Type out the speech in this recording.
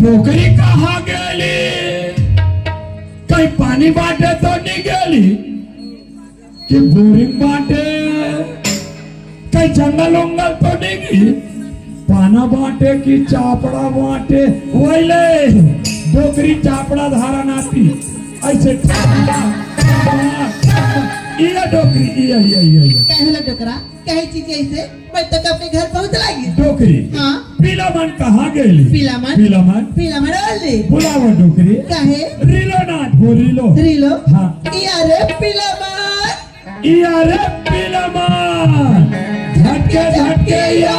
डोकरी कहाँ गेली? काही पाणी बाटे तो नाही गेली कि बोरिंग बाटे? काही जंगल उंगल तो नहीं गई? पाना बाटे की चापड़ा बाटे? वैले डोकरी चापड़ा धारा नाती ऐसे इया डोकरी इया इया इया क्या होला डोकरा? क्या चीज ऐसे? मैं तक अपने घर पहुंच लागी। डोकरी हाँ पीलामन कहाँ गेली? पीलामन पीलामन ओले बुलावा डोकरी काहे? रिलो नाथ हो रिलो रिलो हाँ इया रे पीलामन इया रे पीलामन झटके झटके इया